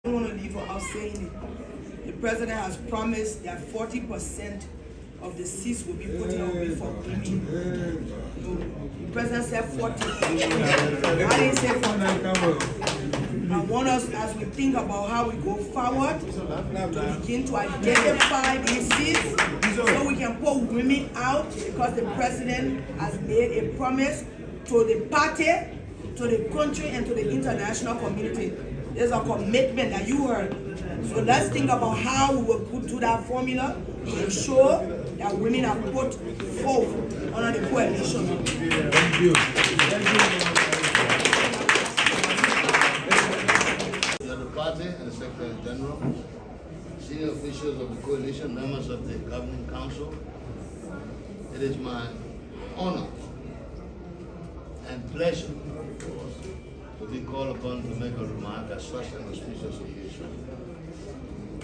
I don't want to leave without saying it. The president has promised that 40% of the seats will be put away for women. The president said 40. I didn't say 40. I want us, as we think about how we go forward, to begin to identify these seats so we can put women out, because the president has made a promise to the party, to the country, and to the international community. There's a commitment that you heard. So let's think about how we will put to that formula to ensure that women are put forward under the coalition. Thank you. The party and the Secretary General, senior officials of the coalition, members of the governing council, it is my honor and pleasure to be called upon to make a remark at such an auspicious occasion.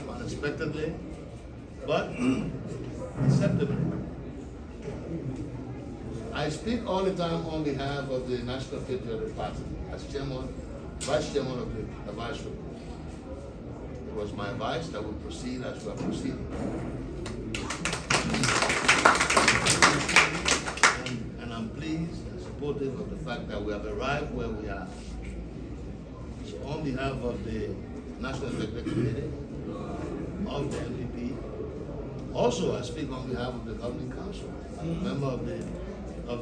Unexpectedly, but acceptably. I speak all the time on behalf of the National Patriotic Party as chairman, vice chairman of the vice group. It was my advice that we proceed as we are proceeding. And I'm pleased and supportive of the fact that we have arrived where we are. So on behalf of the National Executive Committee, of the MPP, also I speak on behalf of the Governing Council. I'm a member of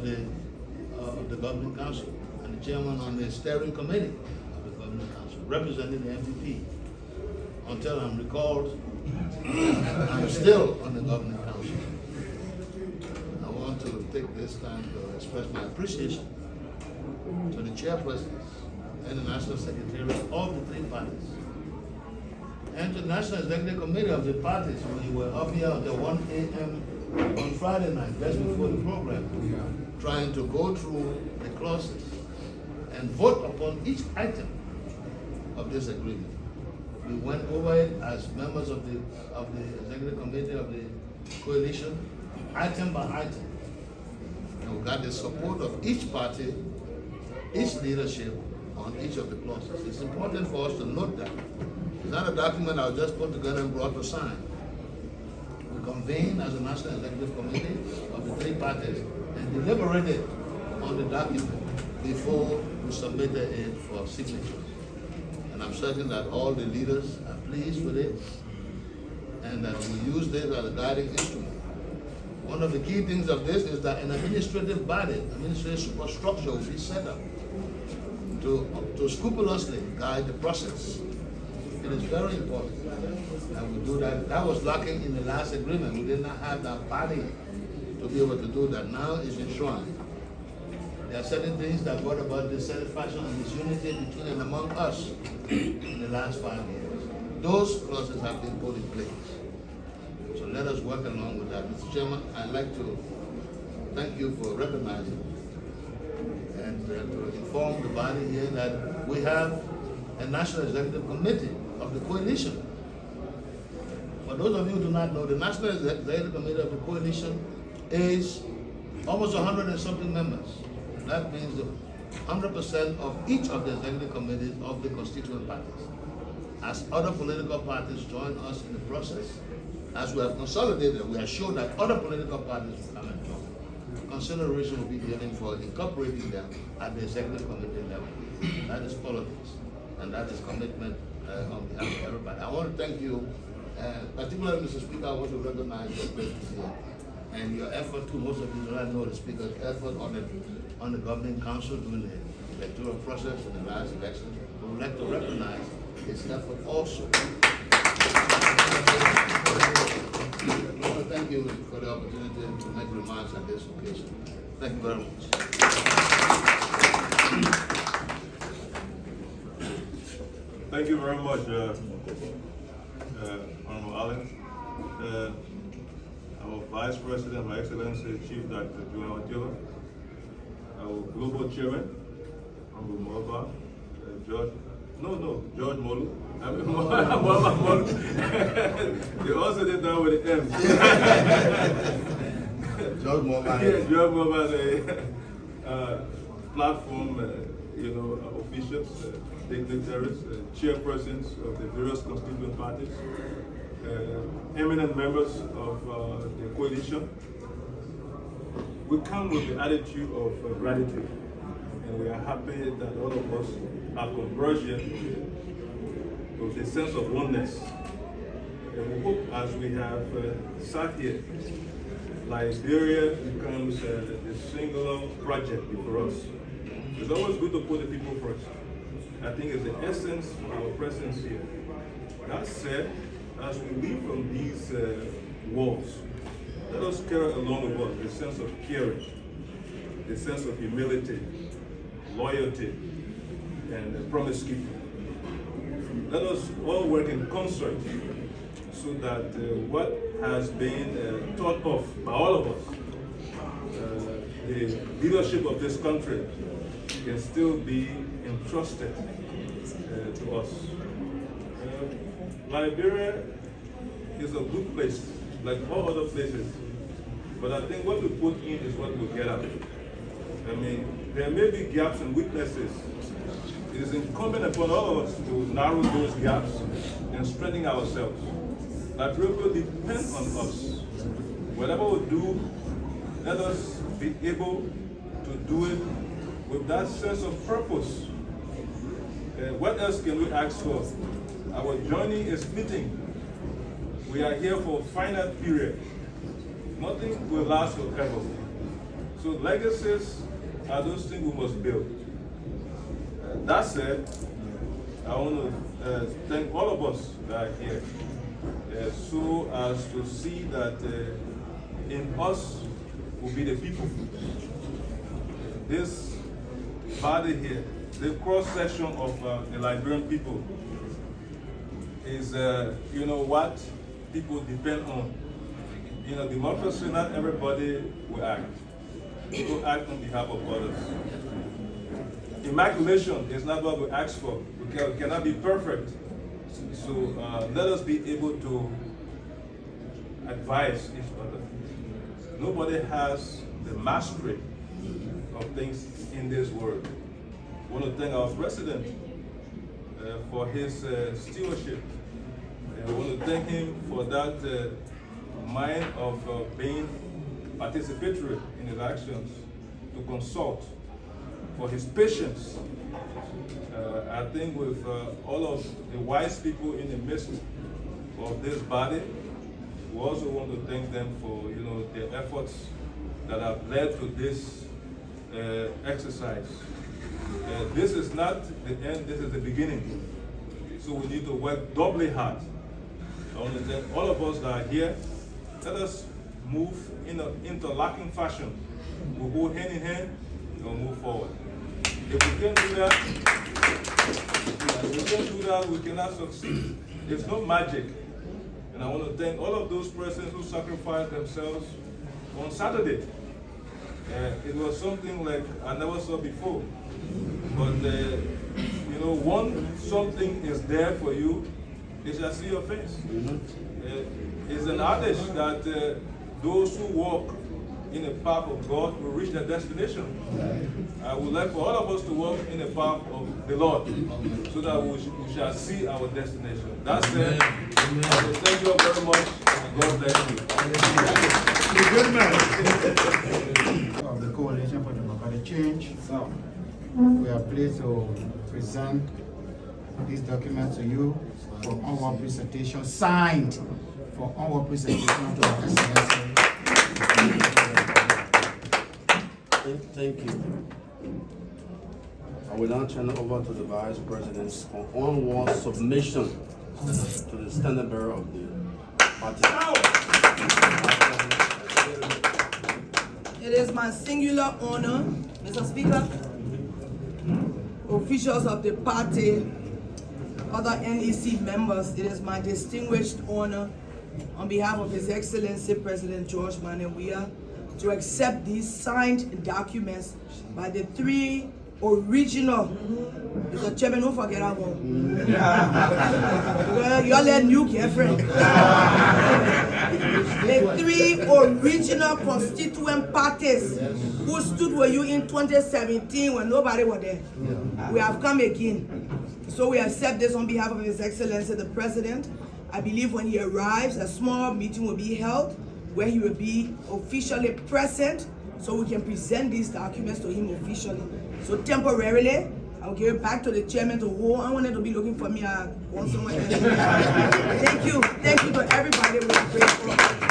the Governing Council and the chairman on the steering committee of the Governing Council, representing the MPP. Until I'm recalled, I'm still on the Governing Council. I want to take this time to express my appreciation to the chairpersons and the National Secretary of the three parties, and to the National Executive Committee of the parties. We were up here until 1 a.m. on Friday night, just before the program, trying to go through the clauses and vote upon each item of this agreement. We went over it as members of the Executive Committee of the coalition, item by item. And we got the support of each party, each leadership on each of the clauses. It's important for us to note that. It's not a document I was just put together and brought to sign. We convened as a National Executive Committee of the three parties and deliberated on the document before we submitted it for signature. And I'm certain that all the leaders are pleased with it and that we use this as a guiding instrument. One of the key things of this is that an administrative body, administrative superstructure will be set up to scrupulously guide the process. It is very important that we do that. That was lacking in the last agreement. We did not have that body to be able to do that. Now it's enshrined. There are certain things that brought about dissatisfaction and disunity between and among us in the last 5 years. Those clauses have been put in place. So let us work along with that. Mr. Chairman, I'd like to thank you for recognizing and to inform the body here that we have a National Executive Committee of the coalition. For those of you who do not know, the National Executive Committee of the coalition is almost 100 and something members. That means 100% of each of the executive committees of the constituent parties. As other political parties join us in the process, as we have consolidated, we are sure that other political parties will come and join. Consideration will be given for incorporating them at the executive committee level. That is politics, and that is commitment on behalf of everybody. I want to thank you, particularly Mr. Speaker. I want to recognize your presence here and your effort too. Most of you do not know the Speaker's effort on the governing council during the electoral process in the last election. We would like to recognize his effort also. I want to thank you for the opportunity to make remarks on this occasion. Thank you very much. Thank you very much, Honorable Allen. Our Vice President, My Excellency Chief Dr. Joanna Taylor, our Global Chairman, Honorable Morba, George Molu. I mean, Molu. They also did that with the M. George Morba. Yes, George Morba, the platform officials, dignitaries, chairpersons of the various constituent parties, eminent members of the coalition. We come with the attitude of gratitude, and we are happy that all of us are converging with a sense of oneness. And we hope, as we have sat here, Liberia becomes the singular project before us. It's always good to put the people first. I think it's the essence of our presence here. That said, as we leave from these walls, let us carry along with us the sense of caring, the sense of humility, loyalty, and promise keeping. Let us all work in concert so that what has been thought of by all of us, the leadership of this country, can still be entrusted to us. Liberia is a good place, like all other places, but I think what we put in is what we get out. I mean, there may be gaps and weaknesses. It is incumbent upon all of us to narrow those gaps and strengthen ourselves. Liberia will depend on us. Whatever we do, let us be able to do it with that sense of purpose. What else can we ask for? Our journey is fleeting. We are here for a finite period. Nothing will last forever. So legacies are those things we must build. That said, I want to thank all of us that are here, so as to see that in us will be the people. This body here, the cross-section of the Liberian people is, what people depend on. Democracy, not everybody will act. People act on behalf of others. Immaculation is not what we ask for. We cannot be perfect. So let us be able to advise each other. Nobody has the mastery of things in this world. I want to thank our president for his stewardship. I want to thank him for that mind of being participatory in his actions, to consult, for his patience. I think with all of the wise people in the midst of this body, we also want to thank them for their efforts that have led to this exercise. This is not the end, this is the beginning. So we need to work doubly hard. I want to thank all of us that are here. Let us move in an interlocking fashion. We'll go hand in hand and we'll move forward. If we can't do that, we cannot succeed. It's not magic. And I want to thank all of those persons who sacrificed themselves on Saturday. It was something like I never saw before. But once something is there for you, they shall see your face. It's an adage that those who walk in the path of God will reach their destination. I would like for all of us to walk in the path of the Lord, so that we shall see our destination. That's it. So thank you all very much, and God bless you. Good man. Of the Coalition for Democratic Change, we are pleased to present this document to you for our presentation, signed for our presentation to our Excellency. Thank you. I will now turn it over to the Vice President for onward submission to the standard bearer of the party. It is my singular honor, Mr. Speaker, officials of the party, other NEC members, it is my distinguished honor on behalf of His Excellency President George Manewia to accept these signed documents by the three original. Mr. Chairman, don't forget that one. Y'all let new girlfriend. The 3 original constituent parties who stood with you in 2017 when nobody was there. We have come again. So we accept this on behalf of His Excellency the President. I believe when he arrives, a small meeting will be held where he will be officially present so we can present these documents to him officially. So temporarily, I'll give it back to the chairman to hold. I wanted to be looking for me once somewhere. Thank you to everybody. We are grateful.